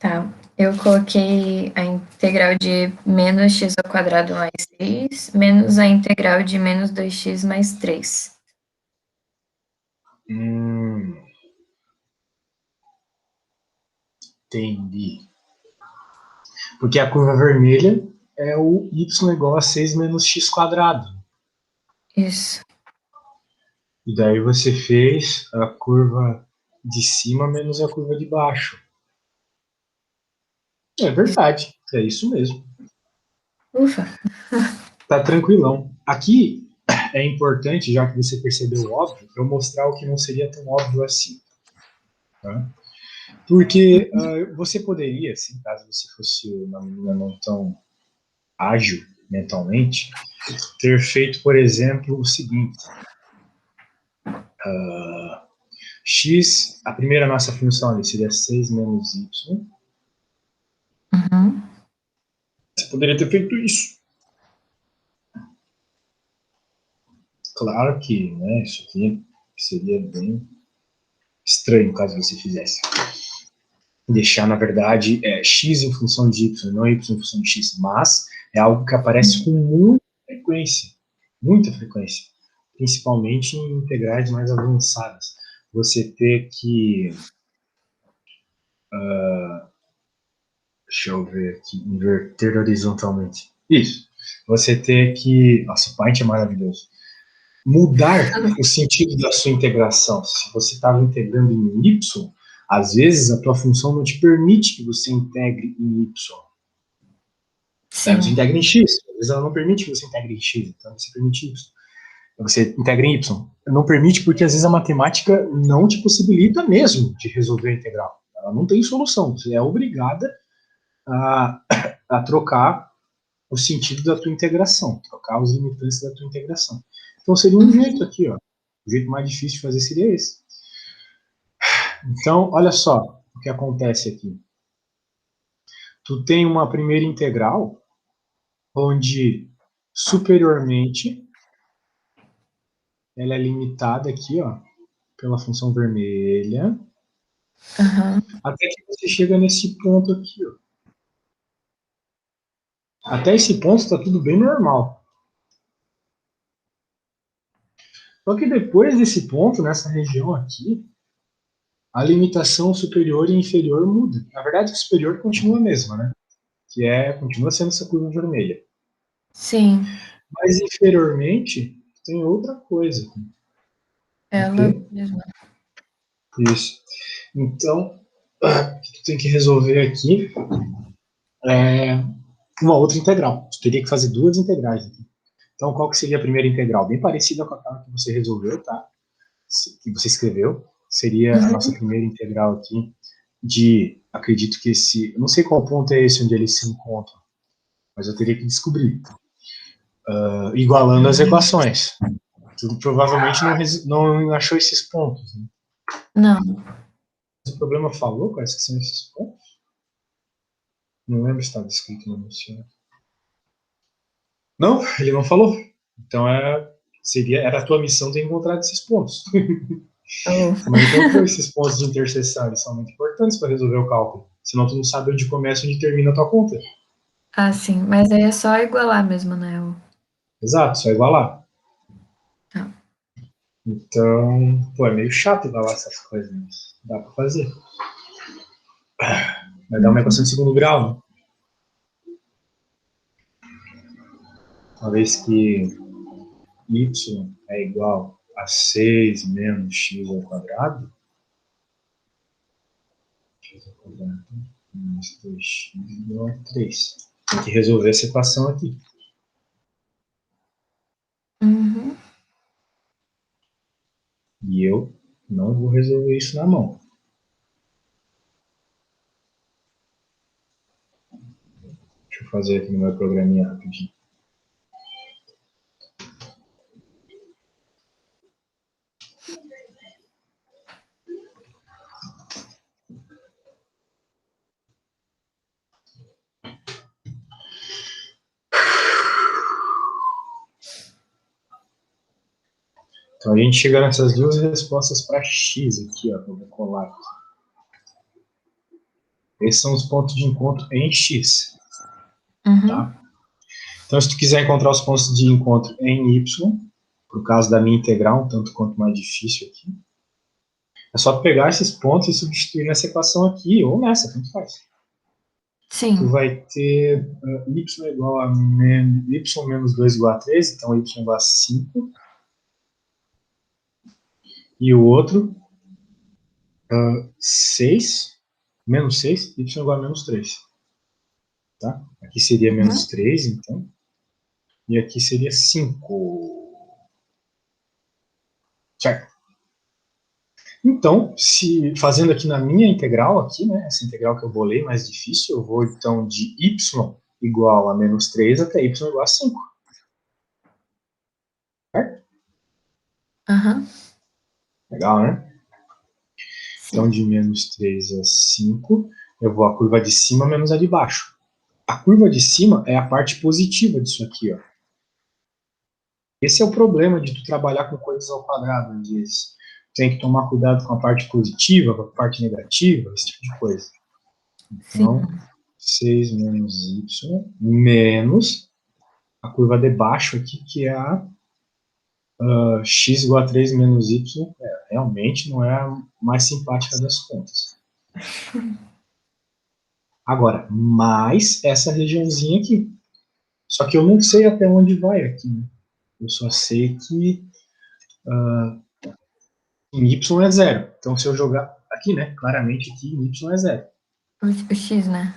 [SPEAKER 2] Tá. Eu coloquei a integral de menos x ao quadrado mais 6, menos a integral de menos 2x mais 3.
[SPEAKER 1] Entendi. Porque a curva vermelha é o y igual a 6 menos x quadrado.
[SPEAKER 2] Isso.
[SPEAKER 1] E daí você fez a curva de cima menos a curva de baixo. É verdade, é isso mesmo.
[SPEAKER 2] Ufa.
[SPEAKER 1] Tá tranquilão. Aqui é importante, já que você percebeu o óbvio, eu mostrar o que não seria tão óbvio assim. Tá? Porque você poderia, assim, caso você fosse uma menina não tão ágil mentalmente, ter feito, por exemplo, o seguinte. X, a primeira nossa função ali seria 6 menos Y.
[SPEAKER 2] Uhum.
[SPEAKER 1] Você poderia ter feito isso. Claro que, né, isso aqui seria bem estranho caso você fizesse. Deixar, na verdade, x em função de y, não y em função de x, mas é algo que aparece com muita frequência, principalmente em integrais mais avançadas. Você ter que, deixa eu ver aqui, inverter horizontalmente. Isso. Você ter que, nossa, o Paint é maravilhoso. Mudar o sentido da sua integração. Se você estava integrando em y, às vezes a tua função não te permite que você integre em y. Sim. Você integra em x, às vezes ela não permite que você integre em x, então você permite y. Você integra em y. Não permite porque às vezes a matemática não te possibilita mesmo de resolver a integral. Ela não tem solução. Você é obrigada a trocar o sentido da tua integração, trocar os limitantes da tua integração. Então seria um jeito aqui, ó. O jeito mais difícil de fazer seria esse. Então, olha só o que acontece aqui. Tu tem uma primeira integral onde superiormente ela é limitada aqui, ó, pela função vermelha, até que você chega nesse ponto aqui, ó. Até esse ponto está tudo bem normal. Só que depois desse ponto, nessa região aqui, a limitação superior e inferior muda. Na verdade, a superior continua a mesma, né? Que continua sendo essa curva vermelha.
[SPEAKER 2] Sim.
[SPEAKER 1] Mas inferiormente tem outra coisa.
[SPEAKER 2] Ela mesma.
[SPEAKER 1] Isso. Então, o que tu tem que resolver aqui é uma outra integral. Tu teria que fazer duas integrais aqui. Então, qual que seria a primeira integral? Bem parecida com aquela que você resolveu, tá? Que você escreveu. Seria a nossa primeira integral aqui acredito que eu não sei qual ponto é esse onde eles se encontram, mas eu teria que descobrir. Igualando as equações. Tu provavelmente não achou esses pontos, né?
[SPEAKER 2] Não.
[SPEAKER 1] O problema falou quais que são esses pontos? Não lembro se estava escrito no enunciado. Não, ele não falou. Então era a tua missão ter encontrado esses pontos. Não encontrou esses pontos de interseção, eles são muito importantes para resolver o cálculo. Senão tu não sabe onde começa e onde termina a tua conta.
[SPEAKER 2] Ah, sim. Mas aí é só igualar mesmo, né?
[SPEAKER 1] Exato, só igualar.
[SPEAKER 2] Tá.
[SPEAKER 1] Então, pô, é meio chato igualar essas coisas, mas dá para fazer. Vai dar uma equação de segundo grau, né? Uma vez que y é igual a 6 menos x ao quadrado, menos 2x igual a 3. Tem que resolver essa equação aqui. E eu não vou resolver isso na mão. Deixa eu fazer aqui no meu programinha rapidinho. Então a gente chega nessas duas respostas para x aqui, ó, que eu vou colar aqui. Esses são os pontos de encontro em x. Tá? Então, se tu quiser encontrar os pontos de encontro em y, por causa da minha integral, um tanto quanto mais difícil aqui, é só tu pegar esses pontos e substituir nessa equação aqui, ou nessa, tanto faz.
[SPEAKER 2] Sim.
[SPEAKER 1] Tu vai ter y igual a y menos 2 igual a 3, então y igual a 5. E o outro, 6, menos 6, y igual a menos 3. Tá? Aqui seria menos 3, então. E aqui seria 5. Certo? Então, fazendo aqui na minha integral, aqui, né, essa integral que eu bolei mais difícil, eu vou então de y igual a menos 3 até y igual a 5. Certo? Legal, né? Então,
[SPEAKER 2] Sim.
[SPEAKER 1] de menos 3 a 5, eu vou a curva de cima menos a de baixo. A curva de cima é a parte positiva disso aqui, ó. Esse é o problema de tu trabalhar com coisas ao quadrado, às vezes. Tem que tomar cuidado com a parte positiva, com a parte negativa, esse tipo de coisa. Então,
[SPEAKER 2] Sim.
[SPEAKER 1] 6 menos y menos a curva de baixo aqui, que é a x igual a 3 menos y, realmente não é a mais simpática das contas. Agora, mais essa regiãozinha aqui. Só que eu não sei até onde vai aqui, né? Eu só sei que em y é zero. Então, se eu jogar aqui, né? Claramente aqui em y é zero.
[SPEAKER 2] O X, né?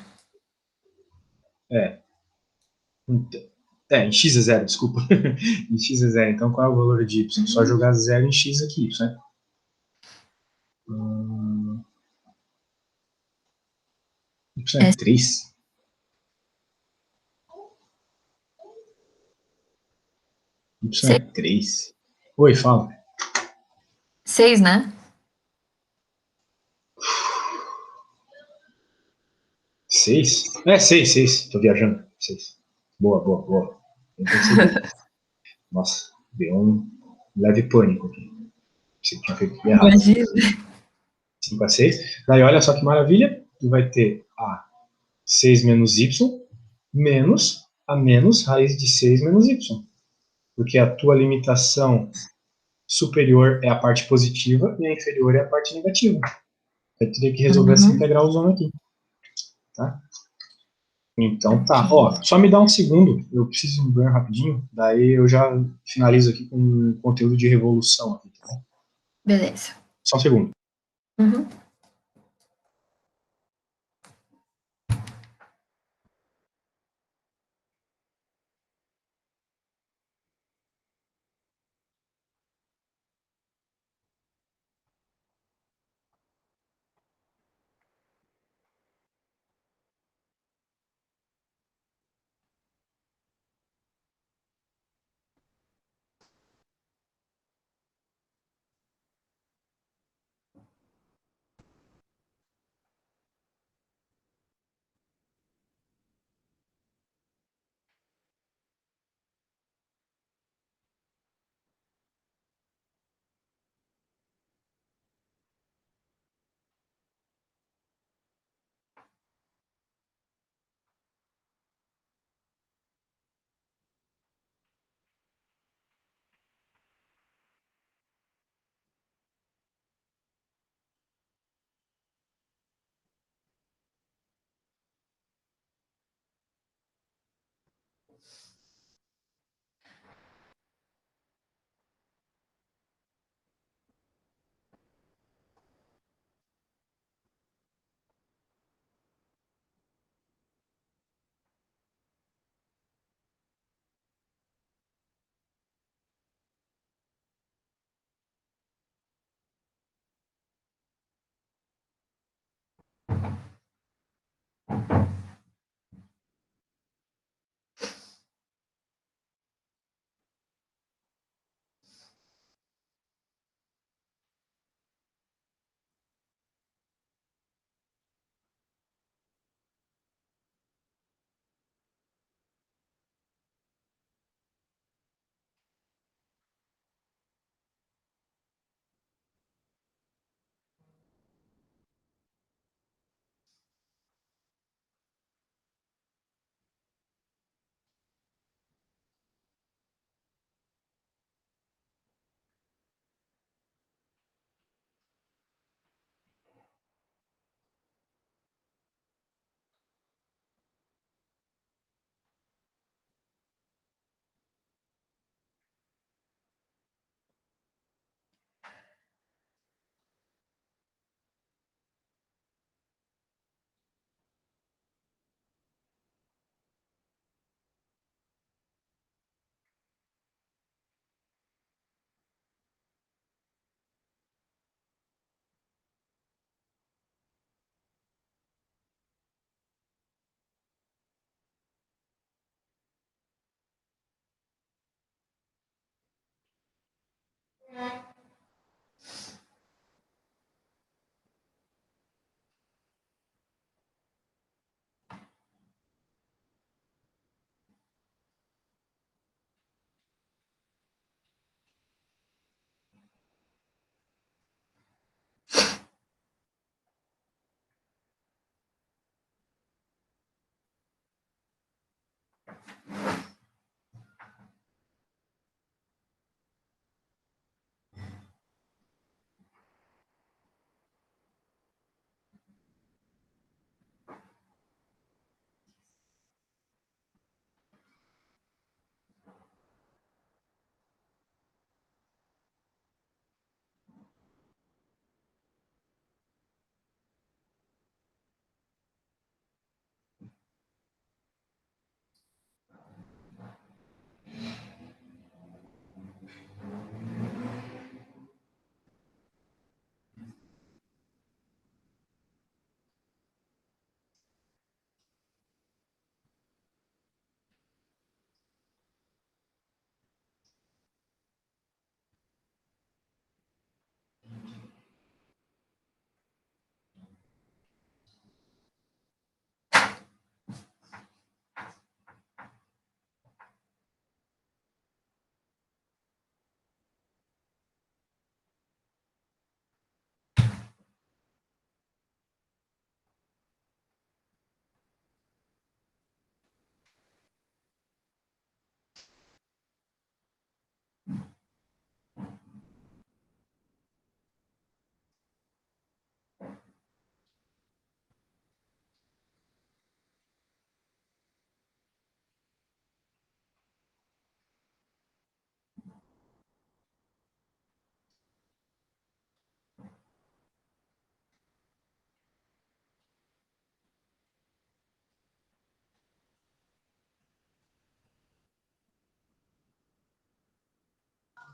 [SPEAKER 1] É. Então, em x é zero, desculpa. Em x é zero. Então, qual é o valor de y? Só
[SPEAKER 2] Uhum.
[SPEAKER 1] jogar zero em x aqui, né? Hum, y é
[SPEAKER 2] É
[SPEAKER 1] 3. Y é 3. Oi, fala.
[SPEAKER 2] 6, né?
[SPEAKER 1] 6? É, 6, 6. Tô viajando. 6. Boa, boa, boa. Bem percebido. Nossa, deu um leve pânico aqui. Você tinha feito tudo errado.
[SPEAKER 2] Imagina.
[SPEAKER 1] 5 a 6. Daí, olha só que maravilha. Tu vai ter a 6 menos y menos a menos raiz de 6 menos y. Porque a tua limitação superior é a parte positiva e a inferior é a parte negativa. Eu teria que resolver essa
[SPEAKER 2] Uhum.
[SPEAKER 1] integral zona aqui. Tá? Então tá. Ó,
[SPEAKER 2] Ok.
[SPEAKER 1] só me dá um segundo. Eu preciso ir no banho rapidinho. Daí eu já finalizo aqui com o conteúdo de revolução aqui, tá bom?
[SPEAKER 2] Beleza.
[SPEAKER 1] Só um segundo.
[SPEAKER 2] Uhum.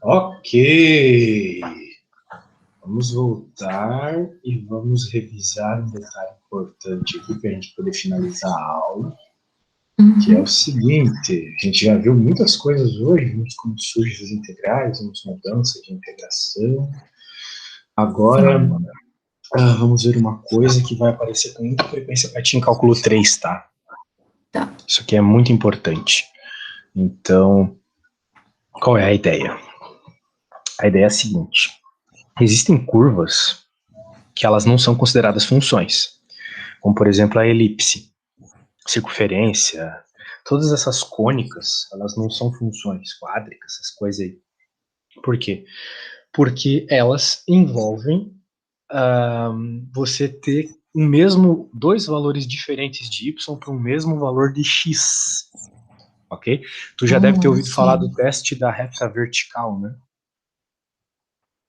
[SPEAKER 1] Ok. Vamos voltar e vamos revisar um detalhe importante aqui para a gente poder finalizar a aula, que é o seguinte: a gente já viu muitas coisas hoje, vimos como surgem as integrais, vimos mudanças de integração. Agora, vamos ver uma coisa que vai aparecer com muita frequência para ti em cálculo 3, tá?
[SPEAKER 2] Tá.
[SPEAKER 1] Isso aqui é muito importante. Então, qual é a ideia? A ideia é a seguinte: existem curvas que elas não são consideradas funções, como por exemplo a elipse, circunferência, todas essas cônicas, elas não são funções quádricas, essas coisas aí. Por quê? Porque elas envolvem você ter dois valores diferentes de y para um mesmo valor de x, ok? Tu já deve ter ouvido falar do teste da reta vertical, né?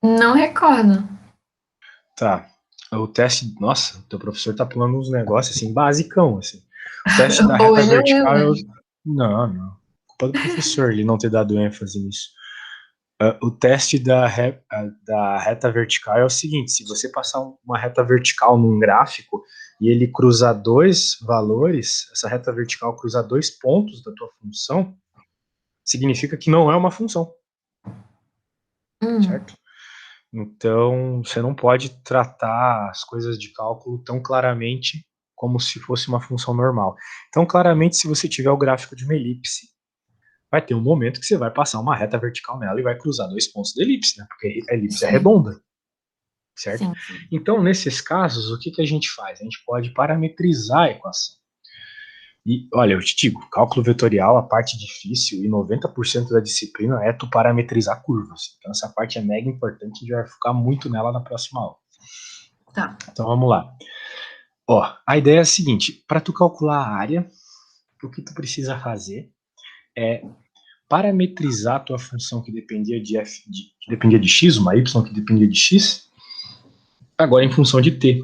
[SPEAKER 2] Não recordo.
[SPEAKER 1] Tá. O teste, nossa, o teu professor tá pulando uns negócios assim, basicão, assim. O teste da
[SPEAKER 2] Ou
[SPEAKER 1] reta
[SPEAKER 2] ele ou eu,
[SPEAKER 1] vertical
[SPEAKER 2] né?
[SPEAKER 1] Não. Culpa do professor, ele não ter dado ênfase nisso. O teste da reta vertical é o seguinte: se você passar uma reta vertical num gráfico e ele cruzar dois valores, essa reta vertical cruzar dois pontos da tua função, significa que não é uma função, certo? Então, você não pode tratar as coisas de cálculo tão claramente como se fosse uma função normal. Então, claramente, se você tiver o gráfico de uma elipse, vai ter um momento que você vai passar uma reta vertical nela e vai cruzar dois pontos da elipse, né? Porque a elipse é redonda, certo?
[SPEAKER 2] Sim.
[SPEAKER 1] Então, nesses casos, o que a gente faz? A gente pode parametrizar a equação. E, olha, eu te digo, cálculo vetorial, a parte difícil e 90% da disciplina é tu parametrizar curvas. Então, essa parte é mega importante, a gente vai focar muito nela na próxima aula.
[SPEAKER 2] Tá.
[SPEAKER 1] Então, vamos lá. Ó, a ideia é a seguinte: para tu calcular a área, o que tu precisa fazer é parametrizar a tua função que dependia que dependia de x, uma y que dependia de x, agora em função de t.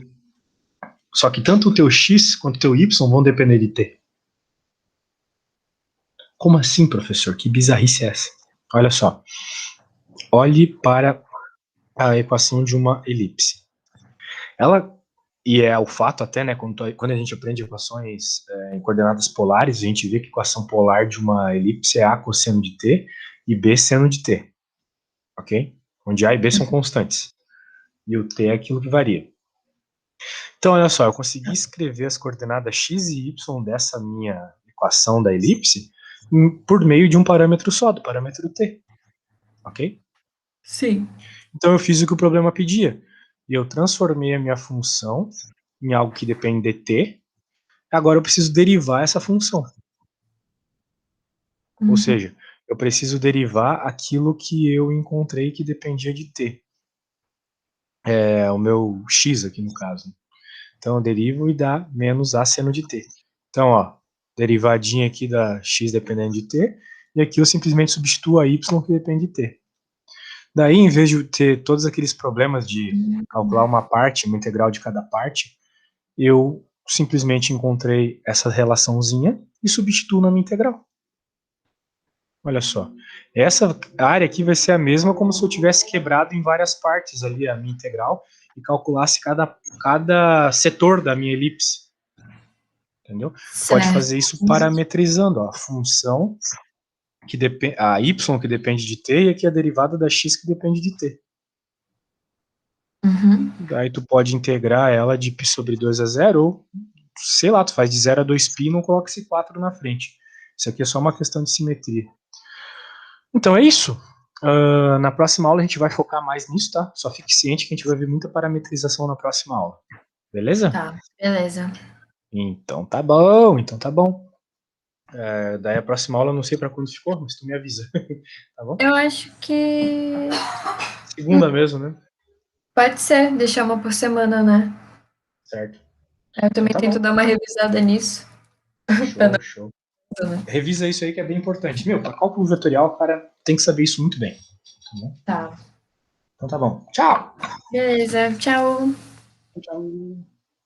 [SPEAKER 1] Só que tanto o teu x quanto o teu y vão depender de t. Como assim, professor? Que bizarrice é essa? Olha só. Olhe para a equação de uma elipse. Ela, e é o fato até, né, quando a gente aprende equações em coordenadas polares, a gente vê que a equação polar de uma elipse é a cosseno de t e b seno de t, ok? Onde a e b são constantes. E o t é aquilo que varia. Então, olha só, eu consegui escrever as coordenadas x e y dessa minha equação da elipse por meio de um parâmetro só, do parâmetro t, ok?
[SPEAKER 2] Sim.
[SPEAKER 1] Então eu fiz o que o problema pedia. E eu transformei a minha função em algo que depende de t. Agora eu preciso derivar essa função. Ou seja, eu preciso derivar aquilo que eu encontrei que dependia de t. É o meu x aqui no caso. Então eu derivo e dá menos a seno de t. Então, ó, derivadinha aqui da x dependendo de t. E aqui eu simplesmente substituo a y que depende de t. Daí, em vez de ter todos aqueles problemas de calcular uma parte, uma integral de cada parte, eu simplesmente encontrei essa relaçãozinha e substituo na minha integral. Olha só. Essa área aqui vai ser a mesma como se eu tivesse quebrado em várias partes ali a minha integral e calculasse cada setor da minha elipse. Entendeu? Tu pode fazer isso parametrizando, ó, a função que depende, a y que depende de t e aqui a derivada da x que depende de t. Daí tu pode integrar ela de π sobre 2 a 0 ou, sei lá, tu faz de 0 a 2π e não coloca esse 4 na frente. Isso aqui é só uma questão de simetria. Então é isso. Na próxima aula a gente vai focar mais nisso, tá? Só fique ciente que a gente vai ver muita parametrização na próxima aula. Beleza?
[SPEAKER 2] Tá, beleza.
[SPEAKER 1] Então tá bom, então tá bom. Daí a próxima aula eu não sei pra quando ficou, mas tu me avisa. Tá bom?
[SPEAKER 2] Eu acho que
[SPEAKER 1] Segunda mesmo, né?
[SPEAKER 2] pode ser, deixar uma por semana, né?
[SPEAKER 1] Certo.
[SPEAKER 2] Eu
[SPEAKER 1] Então
[SPEAKER 2] também
[SPEAKER 1] tá
[SPEAKER 2] tento
[SPEAKER 1] bom.
[SPEAKER 2] dar uma revisada nisso. Pra
[SPEAKER 1] Show, show.
[SPEAKER 2] não, né?
[SPEAKER 1] Revisa isso aí que é bem importante. Meu, pra cálculo vetorial, cara, tem que saber isso muito bem. Tá bom?
[SPEAKER 2] Tá.
[SPEAKER 1] Então tá bom. Tchau!
[SPEAKER 2] Beleza, tchau.
[SPEAKER 1] Tchau.